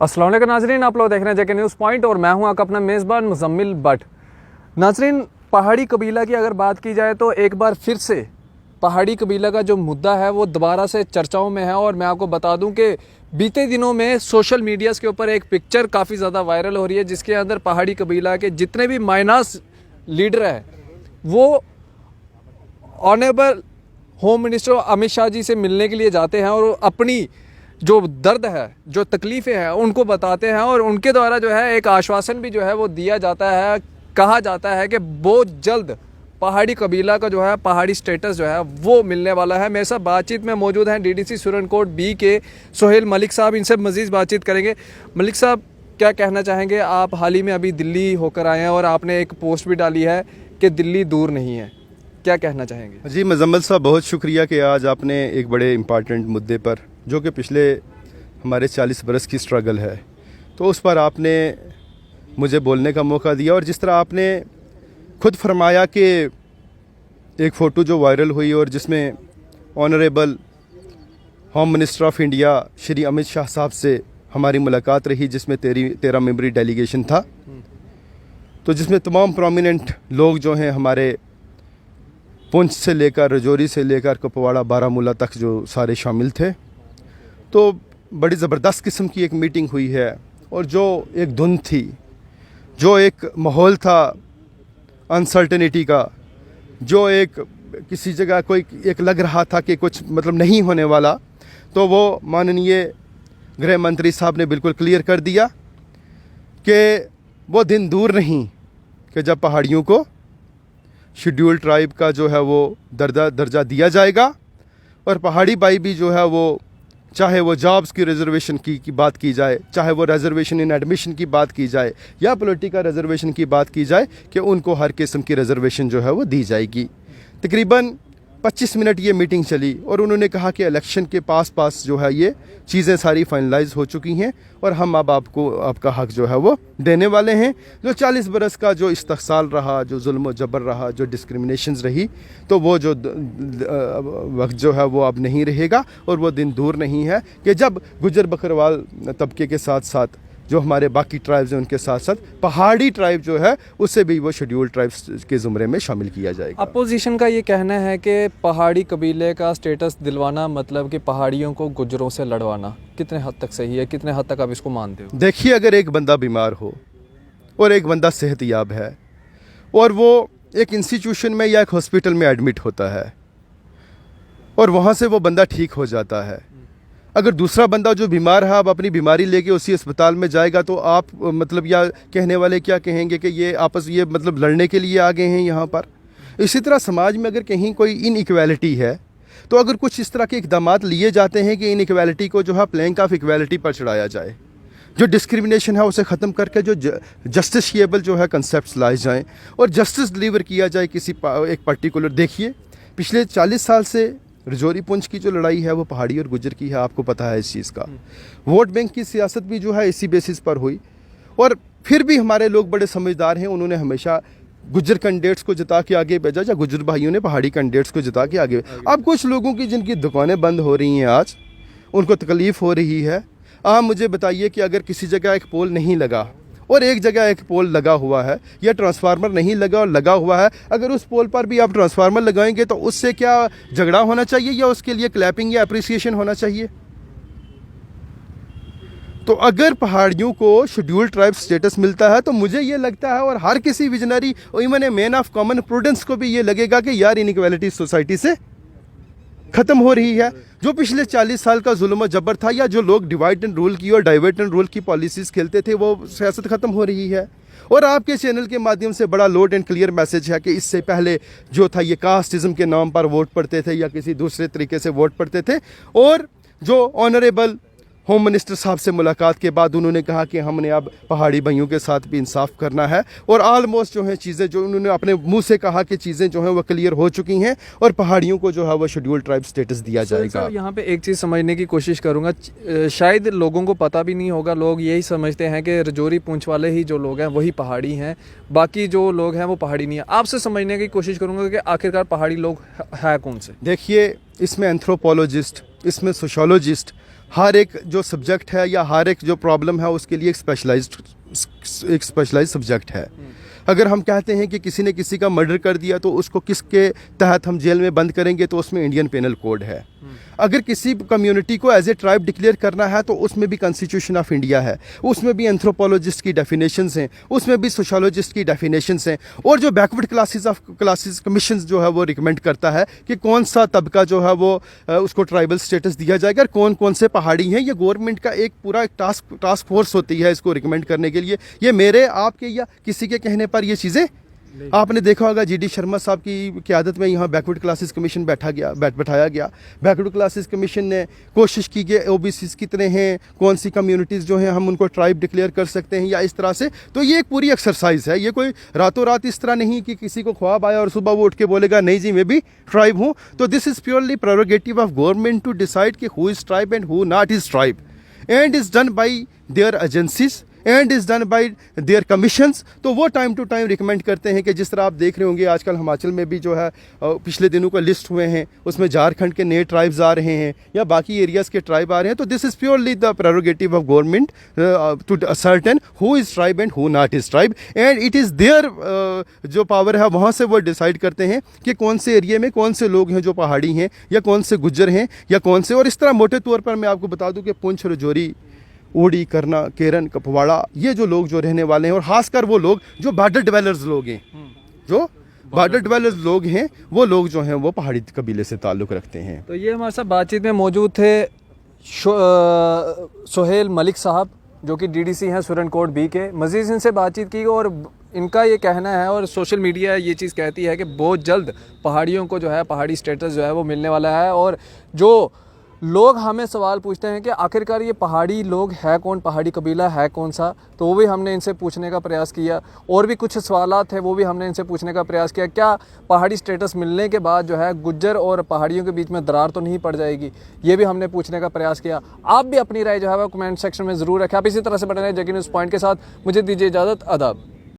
अस्सलाम वालेकुम नाजरीन, आप लोग देख रहे हैं जेके न्यूज़ पॉइंट और मैं हूं आपका अपना मेज़बान मुजम्मिल बट। नाजरीन, पहाड़ी कबीला की अगर बात की जाए तो एक बार फिर से पहाड़ी कबीला का जो मुद्दा है वो दोबारा से चर्चाओं में है। और मैं आपको बता दूं कि बीते दिनों में सोशल मीडियाज़ के ऊपर एक पिक्चर काफ़ी ज़्यादा वायरल हो रही है जिसके अंदर पहाड़ी कबीला के जितने भी माइनस लीडर हैं वो honourable home minister Amit Shah ji से मिलने के लिए जाते हैं और अपनी जो दर्द है, जो तकलीफ़ें हैं उनको बताते हैं और उनके द्वारा जो है एक आश्वासन भी जो है वो दिया जाता है। कहा जाता है कि बहुत जल्द पहाड़ी कबीला का जो है पहाड़ी स्टेटस जो है वो मिलने वाला है। मेरे साथ बातचीत में मौजूद हैं डीडीसी सुरनकोट बी के सोहेल मलिक साहब, इनसे मज़ीद बातचीत करेंगे। मलिक साहब, क्या कहना चाहेंगे? आप हाल ही में अभी दिल्ली होकर आए हैं और आपने एक पोस्ट भी डाली है कि दिल्ली दूर नहीं है, क्या कहना चाहेंगे? जी मुजम्मिल साहब, बहुत शुक्रिया कि आज आपने एक बड़े इम्पॉर्टेंट मुद्दे पर, जो कि पिछले हमारे 40 बरस की स्ट्रगल है, तो उस पर आपने मुझे बोलने का मौका दिया। और जिस तरह आपने खुद फरमाया कि एक फ़ोटो जो वायरल हुई और जिसमें honourable home minister of India Shri Amit Shah साहब से हमारी मुलाकात रही, जिसमें 13 मेंबरी डेलीगेशन था, तो जिसमें तमाम प्रोमिनेंट लोग जो हैं हमारे पुंछ से लेकर रजौरी से लेकर कुपवाड़ा बारामूला तक जो सारे शामिल थे, तो बड़ी ज़बरदस्त किस्म की एक मीटिंग हुई है। और जो एक धुन थी, जो एक माहौल था अनसर्टेनिटी का, जो एक किसी जगह कोई एक लग रहा था कि कुछ मतलब नहीं होने वाला, तो वो माननीय गृह मंत्री साहब ने बिल्कुल क्लियर कर दिया कि वो दिन दूर नहीं कि जब पहाड़ियों को शेड्यूल ट्राइब का जो है वो दर्जा दिया जाएगा। और पहाड़ी भाई भी जो है वो, चाहे वो जॉब्स की रिजर्वेशन की बात की जाए, चाहे वो रिजर्वेशन इन एडमिशन की बात की जाए या पॉलिटिकल रिजर्वेशन की बात की जाए, कि उनको हर किस्म की रिजर्वेशन जो है वो दी जाएगी। तकरीबन 25 मिनट ये मीटिंग चली और उन्होंने कहा कि इलेक्शन के पास जो है ये चीज़ें सारी फाइनलाइज हो चुकी हैं और हम अब आपको आपका हक जो है वो देने वाले हैं। जो 40 बरस का जो इस्तहसाल रहा, जो जुल्म जबर रहा, जो डिस्क्रिमिनेशंस रही, तो वो जो वक्त जो है वो अब नहीं रहेगा। और वो दिन दूर नहीं है कि जब गुजर बकरवाल तबके के साथ साथ जो हमारे बाकी ट्राइब्स हैं उनके साथ साथ पहाड़ी ट्राइब जो है उससे भी वो शेड्यूल ट्राइब्स के ज़ुमरे में शामिल किया जाएगा। अपोजिशन का ये कहना है कि पहाड़ी कबीले का स्टेटस दिलवाना मतलब कि पहाड़ियों को गुजरों से लड़वाना। कितने हद तक सही है, कितने हद तक आप इसको मानते हो? देखिए, अगर एक बंदा बीमार हो और एक बंदा सेहतयाब है और वो एक इंस्टीट्यूशन में या एक हॉस्पिटल में एडमिट होता है और वहाँ से वो बंदा ठीक हो जाता है, अगर दूसरा बंदा जो बीमार है अब अपनी बीमारी लेके उसी अस्पताल में जाएगा, तो आप मतलब या कहने वाले क्या कहेंगे कि ये आपस ये मतलब लड़ने के लिए आ गए हैं यहाँ पर। इसी तरह समाज में अगर कहीं कोई इनइक्वालिटी है, तो अगर कुछ इस तरह के इकदाम लिए जाते हैं कि इनइक्वालिटी को जो है प्लैंक ऑफ इक्वालिटी पर चढ़ाया जाए, जो डिस्क्रिमिनेशन है उसे ख़त्म करके जो जस्टिसएबल जो है कंसेप्ट लाए जाएँ और जस्टिस डिलीवर किया जाए किसी एक पर्टिकुलर। देखिए, पिछले 40 साल से रजौरी पुंछ की जो लड़ाई है वो पहाड़ी और गुजर की है, आपको पता है इस चीज़ का। वोट बैंक की सियासत भी जो है इसी बेसिस पर हुई और फिर भी हमारे लोग बड़े समझदार हैं, उन्होंने हमेशा गुजर कैंडिडेट्स को जिता के आगे भेजा, या गुजर भाइयों ने पहाड़ी कैंडिडेट्स को जिता के आगे। अब कुछ लोगों की जिनकी दुकानें बंद हो रही हैं आज, उनको तकलीफ़ हो रही है। आप मुझे बताइए कि अगर किसी जगह एक पोल नहीं लगा और एक जगह एक पोल लगा हुआ है, या ट्रांसफार्मर नहीं लगा और लगा हुआ है, अगर उस पोल पर भी आप ट्रांसफार्मर लगाएंगे तो उससे क्या झगड़ा होना चाहिए या उसके लिए क्लैपिंग या अप्रिसिएशन होना चाहिए? तो अगर पहाड़ियों को शेड्यूल ट्राइब स्टेटस मिलता है तो मुझे ये लगता है, और हर किसी विजनरी और even a man of common prudence को भी ये लगेगा कि यार इनइक्वालिटी सोसाइटी से ख़त्म हो रही है। जो पिछले 40 साल का जुल्म जबर था, या जो लोग डिवाइड एंड रूल की और डाइवर्ट एंड रूल की पॉलिसीज़ खेलते थे, वो सियासत ख़त्म हो रही है। और आपके चैनल के माध्यम से बड़ा लोड एंड क्लियर मैसेज है कि इससे पहले जो था ये कास्टिज़म के नाम पर वोट पड़ते थे या किसी दूसरे तरीके से वोट पड़ते थे। और जो ऑनरेबल होम मिनिस्टर साहब से मुलाकात के बाद उन्होंने कहा कि हमने अब पहाड़ी भाइयों के साथ भी इंसाफ करना है, और ऑलमोस्ट जो है चीज़ें जो उन्होंने अपने मुंह से कहा कि चीज़ें जो हैं वो क्लियर हो चुकी हैं और पहाड़ियों को जो है वो शेड्यूल ट्राइब स्टेटस दिया जाएगा। यहाँ पे एक चीज़ समझने की कोशिश करूँगा, शायद लोगों को पता भी नहीं होगा, लोग यही समझते हैं कि रजौरी पुंछ वाले ही जो लोग हैं वही पहाड़ी हैं, बाकी जो लोग हैं वो पहाड़ी नहीं है। आपसे समझने की कोशिश करूँगा कि आखिरकार पहाड़ी लोग है कौन से? देखिए, इसमें एंथ्रोपोलॉजिस्ट, इसमें सोशोलॉजिस्ट, हर एक जो सब्जेक्ट है या हर एक जो प्रॉब्लम है उसके लिए एक स्पेशलाइज्ड सब्जेक्ट है। अगर हम कहते हैं कि किसी ने किसी का मर्डर कर दिया तो उसको किसके तहत हम जेल में बंद करेंगे, तो उसमें इंडियन पेनल कोड है। अगर किसी कम्युनिटी को एज ए ट्राइब डिक्लेयर करना है तो उसमें भी कॉन्स्टिट्यूशन ऑफ इंडिया है, उसमें भी एंथ्रोपोलॉजिस्ट की डेफिनेशंस हैं, उसमें भी सोशोलॉजिस्ट की डेफिनेशंस हैं। और जो बैकवर्ड क्लासेस कमीशन जो है वो रिकमेंड करता है कि कौन सा तबका जो है वो उसको ट्राइबल स्टेटस दिया जाएगा, कौन कौन से पहाड़ी हैं। ये गवर्नमेंट का एक पूरा टास्क फोर्स होती है इसको रिकमेंड करने के लिए। ये मेरे आपके या किसी के कहने पर ये चीज़ें आपने देखा होगा GD शर्मा साहब की क़यादत में यहाँ बैकवर्ड क्लासेस कमीशन बैठाया गया। बैकवर्ड क्लासेस कमीशन ने कोशिश की कि OBCs कितने हैं, कौन सी कम्युनिटीज़ जो हैं हम उनको ट्राइब डिक्लेयर कर सकते हैं या इस तरह से। तो ये एक पूरी एक्सरसाइज है, ये कोई रातों रात इस तरह नहीं कि किसी को ख्वाब आया और सुबह वो उठ के बोलेगा नहीं जी मैं भी ट्राइब हूँ। तो this is purely prerogative of government to decide कि who is tribe and who not is tribe, and is done by their agencies and is done by their commissions. तो वो टाइम टू टाइम रिकमेंड करते हैं कि जिस तरह आप देख रहे होंगे आजकल हिमाचल में भी जो है पिछले दिनों का लिस्ट हुए हैं, उसमें झारखंड के नए ट्राइब्स आ रहे हैं या बाकी एरियाज़ के ट्राइब आ रहे हैं। तो this is purely the prerogative of government to certain who is tribe and who not is tribe, and it is there जो पावर है वहाँ से वो डिसाइड करते हैं कि कौन से एरिए में कौन से लोग हैं जो पहाड़ी हैं या कौन से गुज्जर हैं या कौन से। और इस तरह मोटे तौर पर मैं आपको बता दूँ कि पुंछ, राजौरी, ओडी, करना, केरन, कपवाड़ा, ये जो लोग जो रहने वाले हैं और ख़ासकर वो लोग जो बॉर्डर डिवेलर्स लोग हैं, जो बॉर्डर डिवेलर्स लोग हैं, वो लोग जो हैं वो पहाड़ी कबीले से ताल्लुक़ रखते हैं। तो ये हमारे साथ बातचीत में मौजूद थे सोहेल मलिक साहब जो कि DDC हैं सुरनकोट B के। मज़ीद इनसे बातचीत की और इनका ये कहना है और सोशल मीडिया ये चीज़ कहती है कि बहुत जल्द पहाड़ियों को जो है पहाड़ी स्टेटस जो है वो मिलने वाला है। और जो लोग हमें सवाल पूछते हैं कि आखिरकार ये पहाड़ी लोग है कौन, पहाड़ी कबीला है कौन सा, तो वो भी हमने इनसे पूछने का प्रयास किया। और भी कुछ सवालात थे वो भी हमने इनसे पूछने का प्रयास किया। क्या पहाड़ी स्टेटस मिलने के बाद जो है गुज्जर और पहाड़ियों के बीच में दरार तो नहीं पड़ जाएगी, ये भी हमने पूछने का प्रयास किया। आप भी अपनी राय जो है वो कमेंट सेक्शन में ज़रूर रखें। आप इसी तरह से बने रहे जकी न्यूज़ पॉइंट के साथ। मुझे दीजिए इजाज़त, आदाब।